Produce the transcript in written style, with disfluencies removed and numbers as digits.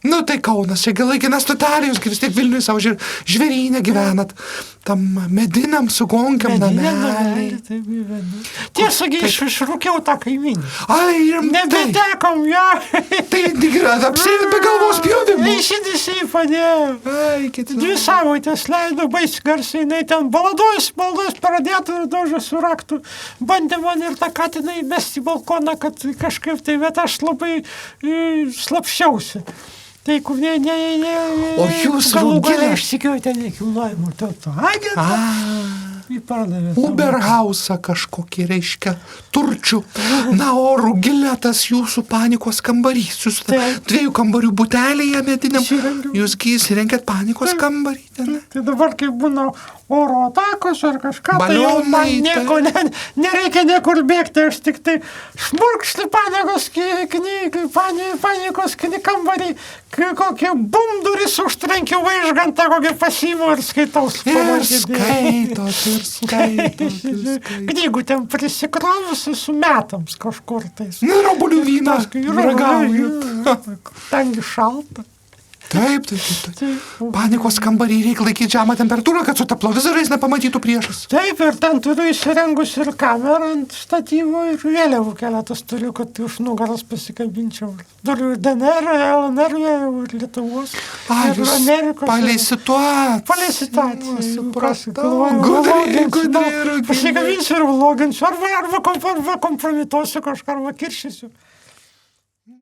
Nu tai Kaunas, čia laikinas stotelė, jūs vis tiek Vilniuje savo žvėrynę gyvenat, tam mediniam su gonkiam namelį. Taip gyvenu. Tiesągi išrūkiau tą kaiminį. Ai, rimtai. Nebetekom, jo. Tai apsėdė be galvos pjovimų. Išidisiai padėjo. Ai, kiti. 2 savaitės leido baisi garsiai, jinai ten baladojas pradėtų ir daužė su raktu. Bandė man ir tą katiną įmesti į balkoną, kad kažkaip tai, bet aš labai slapščiausi. Tai kur O jūs galų Rugile galę išsikėjo ten nekilnojimo turto agentą. Įpardavė. Uberhausą kažkokį reiškia turčių. Na, o Rugile tas jūsų panikos kambarys. Jūs 2 kambarių butelėje mediniam. Jūsgi įsirengėt panikos kambarį ten. Tai dabar kaip būna oro atakos ar kažką, Balionai, tai jau man nieko nereikia niekur bėgti, aš tik tai šmurkšti panikos kambarį, kokį bumduris užtrenkiu Vaižgantą, kokį pasiimu ir skaitau. Ir skaitot. Knygų ten prisikrovusi su metams kažkur tais. Nu, ir obuolių vyną ragaujat. Tangi šalta. Taip. Panikos kambarį reikia laikyti žemą temperatūrą, kad su taplovizoriais nepamatytų priešas. Taip, ir ten turiu įsirengus ir kamerą ant statyvo ir vėliavų keletas turiu, kad už nugaros pasikabinčiau. Turiu ir DNR, LNR, ir Lietuvos, ir Amerikos. Palei situaciją. Palei situaciją. Supratau. Gudriai. Pasikabinsiu ir vloginsiu, arba kompromituosiu kažką, arba kiršysiu.